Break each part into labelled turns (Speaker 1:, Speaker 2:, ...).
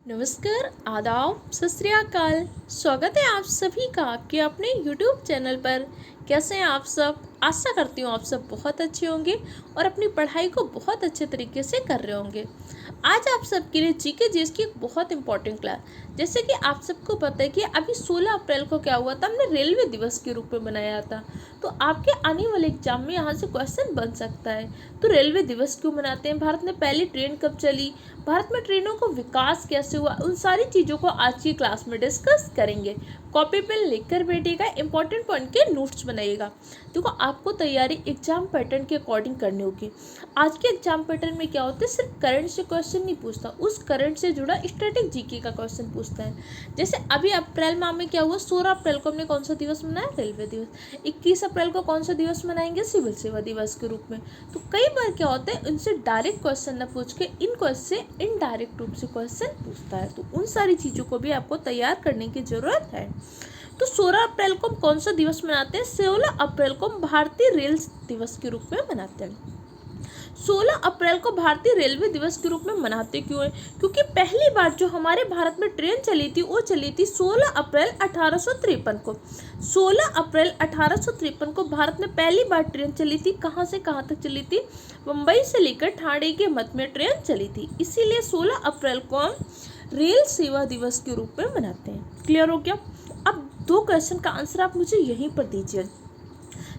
Speaker 1: नमस्कार, आदाब, सत श्री अकाल। स्वागत है आप सभी का आपके अपने YouTube चैनल पर। कैसे हैं आप सब? आशा करती हूँ आप सब बहुत अच्छे होंगे और अपनी पढ़ाई को बहुत अच्छे तरीके से कर रहे होंगे। आज आप सबके लिए जीके जीएस की एक बहुत इंपॉर्टेंट क्लास। जैसे कि आप सबको पता है कि अभी 16 अप्रैल को क्या हुआ था, हमने रेलवे दिवस के रूप में मनाया था। तो आपके आने वाले एग्जाम में यहाँ से क्वेश्चन बन सकता है। तो रेलवे दिवस क्यों मनाते हैं, भारत में पहली ट्रेन कब चली, भारत में ट्रेनों को विकास कैसे हुआ, उन सारी चीज़ों को आज की क्लास में डिस्कस करेंगे। कॉपी पे लिख कर बैठिएगा, इंपॉर्टेंट पॉइंट के नोट्स बनाइएगा। देखो, आपको तैयारी एग्जाम पैटर्न के अकॉर्डिंग करनी होगी। आज के एग्जाम पैटर्न में क्या होता है, सिर्फ करंट से क्वेश्चन नहीं पूछता, उस करंट से जुड़ा स्टैटिक जीके का क्वेश्चन पूछता है। जैसे अभी अप्रैल माह में क्या हुआ, 16 अप्रैल को हमने कौन सा दिवस मनाया, रेलवे दिवस। 21 अप्रैल को कौन सा दिवस मनाएंगे, सिविल सेवा दिवस के रूप में। तो कई बार क्या होता है, इनसे डायरेक्ट क्वेश्चन न पूछ के इन क्वेश्चन से इनडायरेक्ट रूप से क्वेश्चन पूछता है। तो उन सारी चीज़ों को भी आपको तैयार करने की जरूरत है। तो 16 अप्रैल को हम कौन सा दिवस मनाते हैं, 16 अप्रैल को हम भारतीय रेल दिवस के रूप में मनाते हैं। 16 अप्रैल को भारतीय रेलवे दिवस के रूप में मनाते क्यों है, क्योंकि पहली बार जो हमारे भारत में ट्रेन चली थी वो चली थी 16 अप्रैल 1853 को। 16 अप्रैल 1853 को भारत में पहली बार ट्रेन चली थी। कहाँ से कहाँ तक चली थी, मुंबई से लेकर ठाणे के मध्य में ट्रेन चली थी। इसीलिए 16 अप्रैल को हम रेल सेवा दिवस के रूप में मनाते हैं। क्लियर हो गया? अब दो क्वेश्चन का आंसर आप मुझे यहीं पर दीजिए।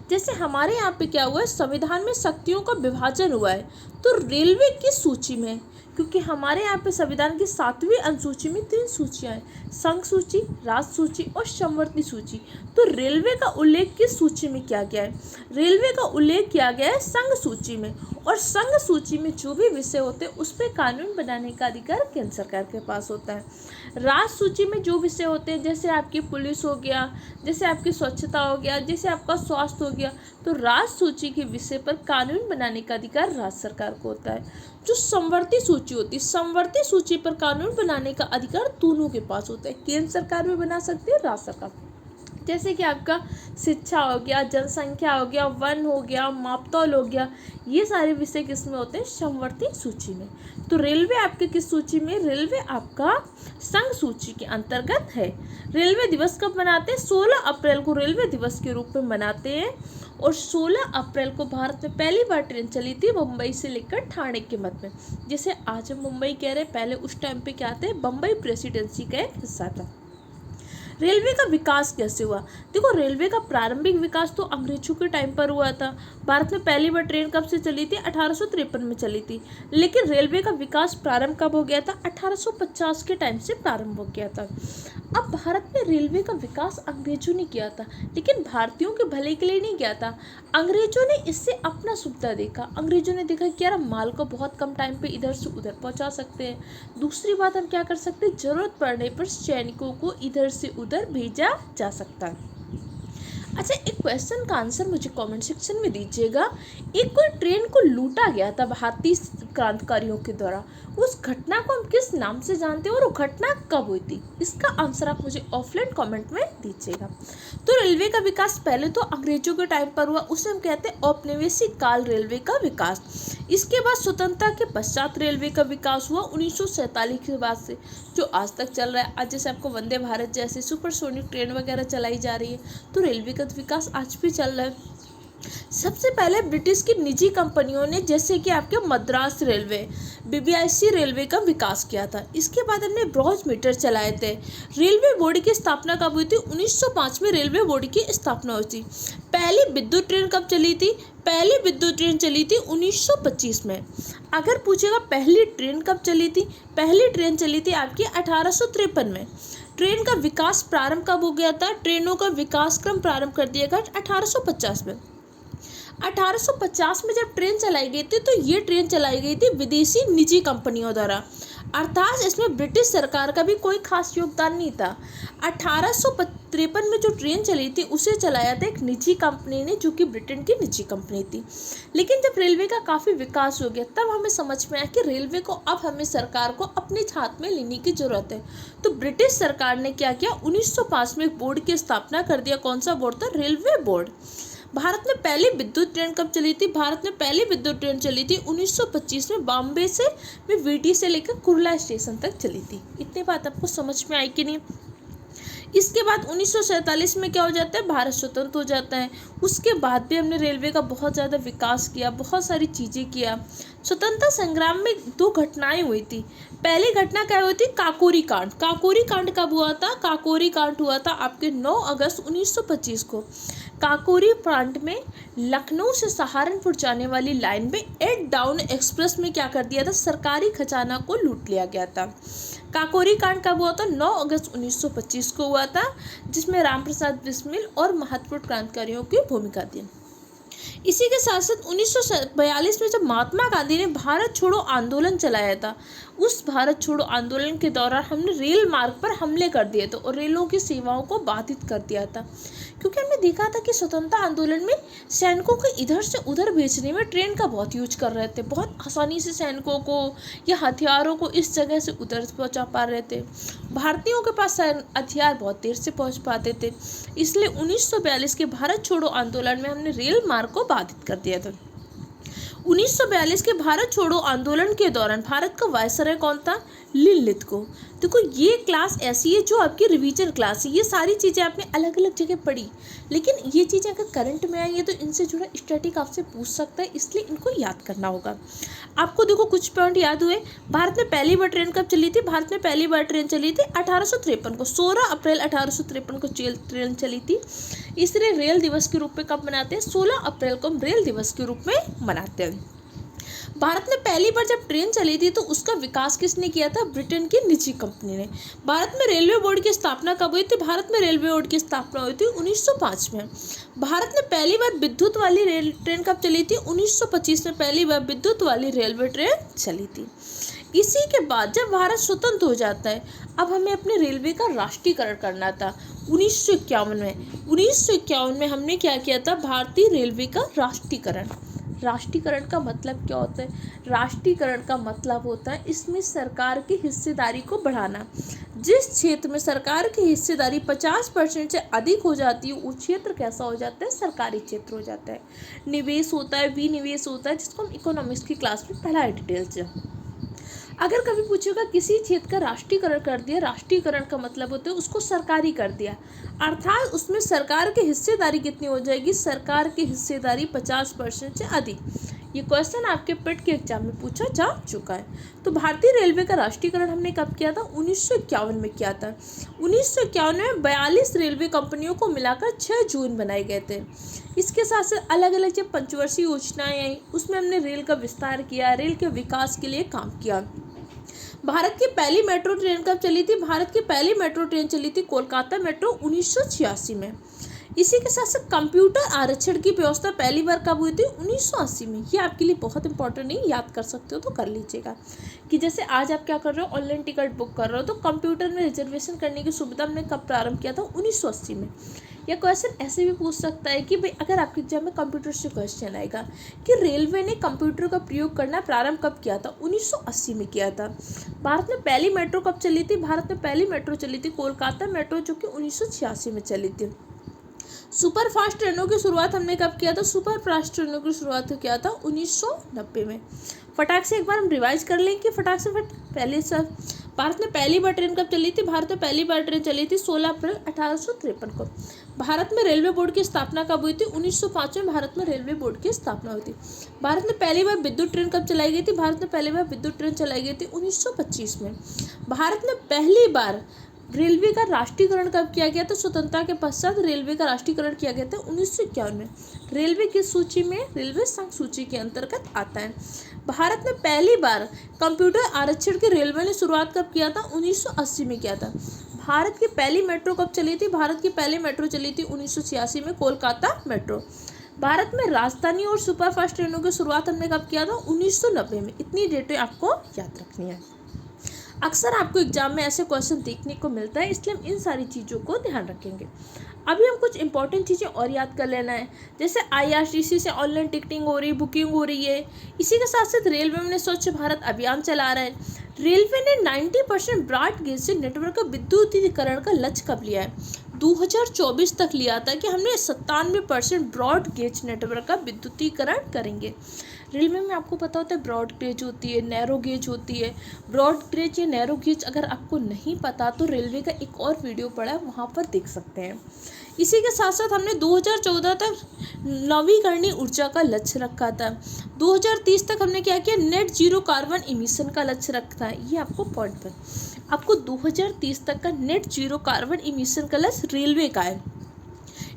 Speaker 1: जैसे हमारे यहाँ पे क्या हुआ है, संविधान में शक्तियों का विभाजन हुआ है, तो रेलवे की सूची में, क्योंकि हमारे यहाँ पे संविधान की 7वीं अनुसूची में 3 सूचियाँ हैं, संघ सूची, राज्य सूची और समवर्ती सूची। तो रेलवे का उल्लेख किस सूची में किया गया है, रेलवे का उल्लेख किया गया है संघ सूची में। और संघ सूची में जो भी विषय होते हैं उस पर कानून बनाने का अधिकार केंद्र सरकार के पास होता है। राज्य सूची में जो विषय होते हैं, जैसे आपकी पुलिस हो गया, जैसे आपकी स्वच्छता हो गया, जैसे आपका स्वास्थ्य हो गया, तो राज्य सूची के विषय पर कानून बनाने का अधिकार राज्य सरकार को होता है। जो समवर्ती सूची होती है, समवर्ती सूची पर कानून बनाने का अधिकार दोनों के पास होता है, केंद्र सरकार भी बना सकती है, राज्य सरकार। जैसे कि आपका शिक्षा हो गया, जनसंख्या हो गया, वन हो गया, मापतौल हो गया, ये सारे विषय किस में होते हैं, समवर्ती सूची में। तो रेलवे आपके किस सूची में, रेलवे आपका संघ सूची के अंतर्गत है। रेलवे दिवस कब मनाते हैं, 16 अप्रैल को रेलवे दिवस के रूप में मनाते हैं। और 16 अप्रैल को भारत में पहली बार ट्रेन चली थी मुंबई से लेकर ठाणे के मध्य में। जैसे आज हम मुंबई कह रहे हैं, पहले उस टाइम पे क्या थे, बम्बई प्रेसिडेंसी का एक हिस्सा था। रेलवे का विकास कैसे हुआ, देखो, रेलवे का प्रारंभिक विकास तो अंग्रेजों के टाइम पर हुआ था। भारत में पहली बार ट्रेन कब से चली थी, 1853 में चली थी। लेकिन रेलवे का विकास प्रारंभ कब हो गया था, 1850 के टाइम से प्रारंभ हो गया था। अब भारत में रेलवे का विकास अंग्रेजों ने किया था, लेकिन भारतीयों के भले के लिए नहीं किया था। अंग्रेजों ने इससे अपना सुविधा देखा। अंग्रेजों ने देखा कि यार माल को बहुत कम टाइम पे इधर से उधर पहुंचा सकते हैं। दूसरी बात, हम क्या कर सकते हैं, जरूरत पड़ने पर सैनिकों को इधर से उधर भेजा जा सकता है। अच्छा, एक क्वेश्चन का आंसर मुझे कमेंट सेक्शन में दीजिएगा। एक कोई ट्रेन को लूटा गया था भारतीय क्रांतिकारियों के द्वारा, उस घटना को हम किस नाम से जानते हैं और वो घटना कब हुई थी, इसका आंसर आप मुझे ऑफलाइन कमेंट में दीजिएगा। तो रेलवे का विकास पहले तो अंग्रेजों के टाइम पर हुआ, उसे हम कहते हैं औपनिवेशिक काल रेलवे का विकास। इसके बाद स्वतंत्रता के पश्चात रेलवे का विकास हुआ 1947 के बाद से, जो आज तक चल रहा है। आज जैसे आपको वंदे भारत जैसे सुपरसोनिक ट्रेन वगैरह चलाई जा रही है, तो रेलवे का विकास आज भी चल रहा है। सबसे पहले ब्रिटिश की निजी कंपनियों ने, जैसे कि आपके मद्रास रेलवे, बीबीआईसी रेलवे का विकास किया था। इसके बाद हमने ब्रॉन्ज मीटर चलाए थे। रेलवे बोर्ड की स्थापना कब हुई थी, 1905 में रेलवे बोर्ड की स्थापना हुई थी। पहली विद्युत ट्रेन कब चली थी, पहली विद्युत ट्रेन चली थी 1925 में। अगर पूछेगा पहली ट्रेन कब चली थी, पहली ट्रेन चली थी आपकी 1853 में। ट्रेन का विकास प्रारंभ कब हो गया था, ट्रेनों का विकास क्रम प्रारंभ कर दिया गया 1850 में। 1850 में जब ट्रेन चलाई गई थी, तो ये ट्रेन चलाई गई थी विदेशी निजी कंपनियों द्वारा, अर्थात इसमें ब्रिटिश सरकार का भी कोई खास योगदान नहीं था। 1853 में जो ट्रेन चली थी उसे चलाया था एक निजी कंपनी ने, जो कि ब्रिटेन की निजी कंपनी थी। लेकिन जब रेलवे का काफ़ी विकास हो गया, तब हमें समझ में आया कि रेलवे को अब हमें सरकार को अपने हाथ में लेने की जरूरत है। तो ब्रिटिश सरकार ने क्या किया, 1905 में एक बोर्ड की स्थापना कर दिया। कौन सा बोर्ड था, रेलवे बोर्ड। भारत में पहली विद्युत ट्रेन कब चली थी? भारत में पहली विद्युत ट्रेन चली थी 1925 में, बॉम्बे से में वीटी से लेकर कुर्ला स्टेशन तक चली थी। इतनी बात आपको समझ में आई कि नहीं? इसके बाद 1947 में क्या हो जाता है? भारत स्वतंत्र हो जाता है। उसके बाद भी हमने रेलवे का बहुत ज़्यादा विकास किया, बहुत सारी चीज़ें किया। स्वतंत्रता संग्राम में 2 घटनाएं हुई थी। पहली घटना क्या हुई थी? काकोरी कांड। काकोरी कांड कब हुआ था? काकोरी कांड हुआ था आपके 9 अगस्त 1925 को। काकोरी कांड में लखनऊ से सहारनपुर जाने वाली लाइन में 8 डाउन एक्सप्रेस में क्या कर दिया था? सरकारी खजाना को लूट लिया गया था। काकोरी कांड कब हुआ था? 9 अगस्त 1925 को हुआ था, जिसमें रामप्रसाद बिस्मिल और महत्वपूर्ण क्रांतिकारियों की भूमिका थी। इसी के साथ साथ 1942 में जब महात्मा गांधी ने भारत छोड़ो आंदोलन चलाया था, उस भारत छोड़ो आंदोलन के दौरान हमने रेल मार्ग पर हमले कर दिए थे और रेलों की सेवाओं को बाधित कर दिया था, क्योंकि हमने देखा था कि स्वतंत्रता आंदोलन में सैनिकों को इधर से उधर भेजने में ट्रेन का बहुत यूज कर रहे थे। बहुत आसानी से सैनिकों को या हथियारों को इस जगह से उधर पहुंचा पा रहे थे। भारतीयों के पास हथियार बहुत देर से पहुंच पाते थे। इसलिए 1942 के भारत छोड़ो आंदोलन में हमने रेल मार्ग को बाधित कर दिया था। 1942 के भारत छोड़ो आंदोलन के दौरान भारत का वायसराय कौन था? लिनलिथ को। देखो, ये क्लास ऐसी है जो आपकी रिवीजन क्लास है। ये सारी चीज़ें आपने अलग अलग जगह पढ़ी, लेकिन ये चीज़ें अगर करंट में आई है तो इनसे जुड़ा स्टैटिक आपसे पूछ सकता है, इसलिए इनको याद करना होगा आपको। देखो, कुछ पॉइंट याद हुए। भारत में पहली बार ट्रेन कब चली थी? भारत में पहली बार ट्रेन चली थी 1853 को। 16 अप्रैल 1853 को ट्रेन चली थी। इसलिए रेल दिवस के रूप में कब मनाते हैं? 16 अप्रैल को हम रेल दिवस के रूप में मनाते हैं। भारत में पहली बार जब ट्रेन चली थी तो उसका विकास किसने किया था? ब्रिटेन की निजी कंपनी ने। भारत में रेलवे बोर्ड की स्थापना कब हुई थी? भारत में रेलवे बोर्ड की स्थापना हुई थी 1905 में। भारत में पहली बार विद्युत वाली रेल ट्रेन कब चली थी? 1925 में पहली बार विद्युत वाली रेलवे ट्रेन चली थी। इसी के बाद जब भारत स्वतंत्र हो जाता है, अब हमें अपने रेलवे का राष्ट्रीयकरण करना था 1951 में। 1951 में हमने क्या किया था? भारतीय रेलवे का राष्ट्रीयकरण। राष्ट्रीयकरण का मतलब क्या होता है? राष्ट्रीयकरण का मतलब होता है इसमें सरकार की हिस्सेदारी को बढ़ाना। जिस क्षेत्र में सरकार की हिस्सेदारी 50% से अधिक हो जाती है, उस क्षेत्र कैसा हो जाता है? सरकारी क्षेत्र हो जाता है। निवेश होता है, विनिवेश होता है, जिसको हम इकोनॉमिक्स की क्लास में पढ़ा है डिटेल से। अगर कभी पूछेगा किसी क्षेत्र का राष्ट्रीयकरण कर दिया, राष्ट्रीयकरण का मतलब होता है उसको सरकारी कर दिया, अर्थात उसमें सरकार की हिस्सेदारी कितनी हो जाएगी? सरकार की हिस्सेदारी 50% से अधिक। ये क्वेश्चन आपके पेट के एग्जाम में पूछा जा चुका है। तो भारतीय रेलवे का राष्ट्रीयकरण हमने कब किया था? 1951 में किया था। 1951 में 42 रेलवे कंपनियों को मिलाकर 6 जोन बनाए गए थे। इसके साथ साथ अलग अलग जब पंचवर्षीय योजनाएं आई, उसमें हमने रेल का विस्तार किया, रेल के विकास के लिए काम किया। भारत की पहली मेट्रो ट्रेन कब चली थी? भारत की पहली मेट्रो ट्रेन चली थी कोलकाता मेट्रो 1986 में। इसी के साथ साथ कंप्यूटर आरक्षण की व्यवस्था पहली बार कब हुई थी? 1980 में। ये आपके लिए बहुत इंपॉर्टेंट नहीं, याद कर सकते हो तो कर लीजिएगा। कि जैसे आज आप क्या कर रहे हो? ऑनलाइन टिकट बुक कर रहे हो, तो कंप्यूटर में रिजर्वेशन करने की सुविधा हमने कब प्रारंभ किया था? 1980 में। या क्वेश्चन ऐसे भी पूछ सकता है कि भाई अगर आपके एग्जाम में कंप्यूटर से क्वेश्चन आएगा कि रेलवे ने कंप्यूटर का प्रयोग करना प्रारंभ कब किया था? 1980 में किया था। भारत में पहली मेट्रो कब चली थी? भारत में पहली मेट्रो चली थी कोलकाता मेट्रो, जो कि 1986 में चली थी। सुपर फास्ट ट्रेनों की शुरुआत हमने कब किया था? सुपर फास्ट ट्रेनों की शुरुआत किया था 1990 में। फटाक से एक बार हम रिवाइज कर लें कि फटाक से पहले सब भारत में पहली बार ट्रेन कब चली थी? भारत में पहली बार ट्रेन चली थी 16 अप्रैल 1853 को। भारत में रेलवे बोर्ड की स्थापना कब हुई थी? 1905 में भारत में रेलवे बोर्ड की स्थापना हुई थी। भारत में पहली बार विद्युत ट्रेन कब चलाई गई थी? भारत में पहली बार विद्युत ट्रेन चलाई गई थी 1925 में। भारत में पहली बार रेलवे का राष्ट्रीयकरण कब किया गया था? स्वतंत्रता के पश्चात रेलवे का राष्ट्रीयकरण किया गया था 1951 में। रेलवे की सूची में रेलवे संघ सूची के अंतर्गत आता है। भारत में पहली बार कंप्यूटर आरक्षण की रेलवे ने शुरुआत कब किया था? 1980 में किया था। भारत की पहली मेट्रो कब चली थी? भारत की पहली मेट्रो चली थी 1986 में, कोलकाता मेट्रो। भारत में राजधानी और सुपरफास्ट ट्रेनों की शुरुआत हमने कब किया था? 1990 में। इतनी डेटें आपको याद रखनी है। अक्सर आपको एग्जाम में ऐसे क्वेश्चन देखने को मिलता है, इसलिए हम इन सारी चीज़ों को ध्यान रखेंगे। अभी हम कुछ इंपॉर्टेंट चीज़ें और याद कर लेना है, जैसे IRCTC से ऑनलाइन टिकटिंग हो रही, बुकिंग हो रही है। इसी के साथ साथ रेलवे में स्वच्छ भारत अभियान चला रहा है। रेलवे ने 90% ब्रॉड गेज से नेटवर्क का विद्युतीकरण का लक्ष्य कब लिया है? 2024 तक लिया था कि हमने 97% ब्रॉड गेज नेटवर्क का विद्युतीकरण करेंगे। रेलवे में आपको पता होता है ब्रॉड गेज होती है, नैरो गेज होती है। ब्रॉड गेज या नैरो गेज अगर आपको नहीं पता तो रेलवे का एक और वीडियो पड़ा है, वहाँ पर देख सकते हैं। इसी के साथ साथ हमने 2014 तक नवीकरणीय ऊर्जा का लक्ष्य रखा था। 2030 तक हमने क्या किया? नेट जीरो कार्बन इमिशन का लक्ष्य रखा है। ये आपको पॉइंट पर आपको 2030 तक का नेट जीरो कार्बन इमिशन का लक्ष्य रेलवे का है,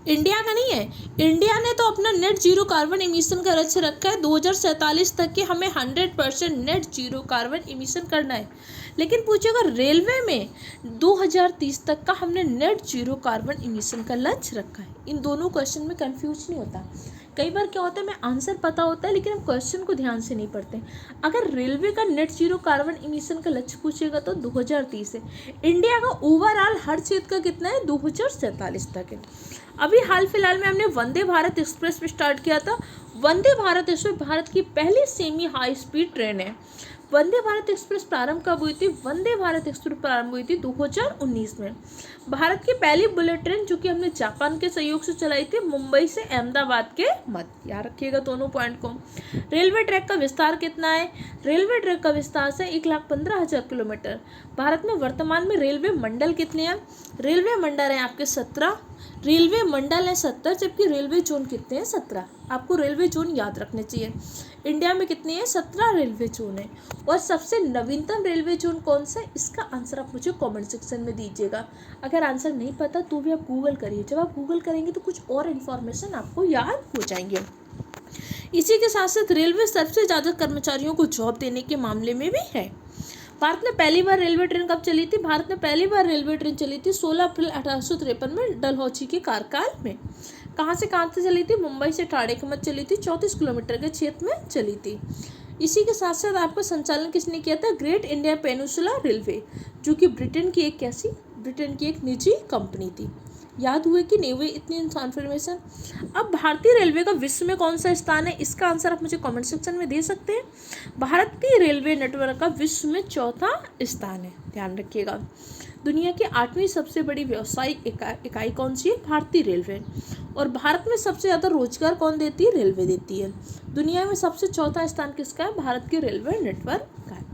Speaker 1: इंडिया का नहीं है। इंडिया ने तो अपना नेट जीरो कार्बन इमिशन का लक्ष्य रखा है 2047 तक कि हमें 100% नेट जीरो कार्बन इमिशन करना है। लेकिन पूछेगा रेलवे में 2030 तक का हमने नेट जीरो कार्बन इमिशन का लक्ष्य रखा है। इन दोनों क्वेश्चन में कंफ्यूज नहीं होता। कई बार क्या होता है, हमें आंसर पता होता है लेकिन हम क्वेश्चन को ध्यान से नहीं पढ़ते। अगर रेलवे का नेट जीरो कार्बन इमिशन का लक्ष्य पूछेगा तो 2030 है। इंडिया का ओवरऑल हर क्षेत्र का कितना है? 2047 तक है। अभी हाल फिलहाल में हमने वंदे भारत एक्सप्रेस भी स्टार्ट किया था। वंदे भारत एक्सप्रेस भारत की पहली सेमी हाई स्पीड ट्रेन है। वंदे भारत एक्सप्रेस प्रारंभ कब हुई थी? वंदे भारत एक्सप्रेस प्रारंभ हुई थी 2019 में। भारत की पहली बुलेट ट्रेन जो कि हमने जापान के सहयोग से चलाई थी, मुंबई से अहमदाबाद के मध्य। याद रखिएगा दोनों पॉइंट को। रेलवे ट्रैक का विस्तार कितना है? रेलवे ट्रैक का विस्तार से 1,15,000 किलोमीटर। भारत में वर्तमान में रेलवे मंडल कितने हैं? रेलवे मंडल हैं आपके 17। रेलवे मंडल है 70, जबकि रेलवे जोन कितने हैं? 17। आपको रेलवे जोन याद रखने चाहिए। इंडिया में कितने हैं? 17 रेलवे जोन है। और सबसे नवीनतम रेलवे जोन कौन सा है? इसका आंसर आप मुझे कमेंट सेक्शन में दीजिएगा। अगर आंसर नहीं पता तो भी आप गूगल करिए। जब आप गूगल करेंगे तो कुछ और इन्फॉर्मेशन आपको याद हो जाएंगे। इसी के साथ साथ रेलवे सबसे ज़्यादा कर्मचारियों को जॉब देने के मामले में भी है। भारत में पहली बार रेलवे ट्रेन कब चली थी? भारत में पहली बार रेलवे ट्रेन चली थी 16 अप्रैल 1853 में डलहौजी के कार्यकाल में। कहाँ से चली थी? मुंबई से ठाणे के मध्य चली थी। 34 किलोमीटर के क्षेत्र में चली थी। इसी के साथ साथ आपका संचालन किसने किया था? ग्रेट इंडिया पेनिनसुला रेलवे, जो कि ब्रिटेन की एक निजी कंपनी थी। याद हुए कि नहीं हुए इतनी इन्फॉर्मेशन? अब भारतीय रेलवे का विश्व में कौन सा स्थान है? इसका आंसर आप मुझे कमेंट सेक्शन में दे सकते हैं। भारतीय रेलवे नेटवर्क का विश्व में 4था स्थान है, ध्यान रखिएगा। दुनिया की 8वीं सबसे बड़ी व्यावसायिक इकाई कौन सी है? भारतीय रेलवे। और भारत में सबसे ज़्यादा रोजगार कौन देती है? रेलवे देती है। दुनिया में सबसे 4था स्थान किसका है? भारत के रेलवे नेटवर्क का है।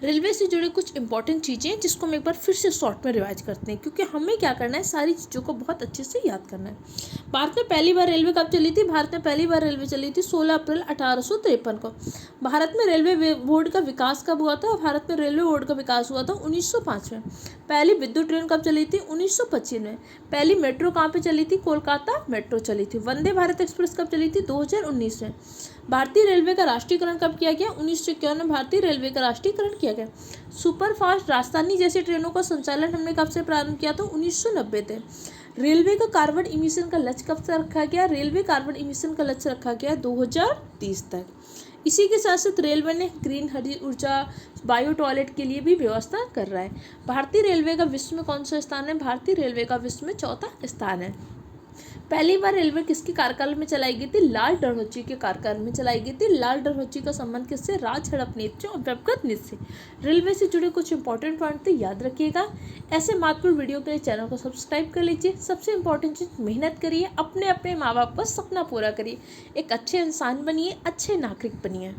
Speaker 1: रेलवे से जुड़ी कुछ इंपॉर्टेंट चीज़ें हैं जिसको हम एक बार फिर से शॉर्ट में रिवाइज करते हैं, क्योंकि हमें क्या करना है, सारी चीज़ों को बहुत अच्छे से याद करना है। भारत में पहली बार रेलवे कब चली थी? भारत में पहली बार रेलवे चली थी 16 अप्रैल 1853 को। भारत में रेलवे बोर्ड का विकास कब हुआ था? भारत में रेलवे बोर्ड का विकास हुआ था 1905 में। पहली विद्युत ट्रेन कब चली थी? 1925 में। पहली मेट्रो कहाँ पे चली थी? कोलकाता मेट्रो चली थी। वंदे भारत एक्सप्रेस कब चली थी? 2019 में। भारतीय रेलवे का राष्ट्रीयकरण कब किया गया? 1951 में भारतीय रेलवे का राष्ट्रीयकरण किया गया। सुपरफास्ट राजधानी जैसी ट्रेनों का संचालन हमने कब से प्रारंभ किया था? 1990 थे। रेलवे का कार्बन इमिशन का लक्ष्य कब से रखा गया? रेलवे कार्बन इमिशन का लक्ष्य रखा गया 2030 तक। इसी के साथ साथ रेलवे ने ग्रीन हरी ऊर्जा, बायो टॉयलेट के लिए भी व्यवस्था कर रहा है। भारतीय रेलवे का विश्व में कौन सा स्थान है? भारतीय रेलवे का विश्व में 4था स्थान है। पहली बार रेलवे किसके कार्यकाल में चलाई गई थी? लाल डलहौजी के कार्यकाल में चलाई गई थी। लाल डलहौजी का संबंध किससे? राज हड़पनीति और व्यक्तिगत नीति से। रेलवे से जुड़े कुछ इंपॉर्टेंट पॉइंट तो याद रखिएगा। ऐसे महत्वपूर्ण वीडियो के लिए चैनल को सब्सक्राइब कर लीजिए। सबसे इंपॉर्टेंट चीज़, मेहनत करिए, अपने माँ बाप का सपना पूरा करिए, एक अच्छे इंसान बनिए, अच्छे नागरिक बनिए।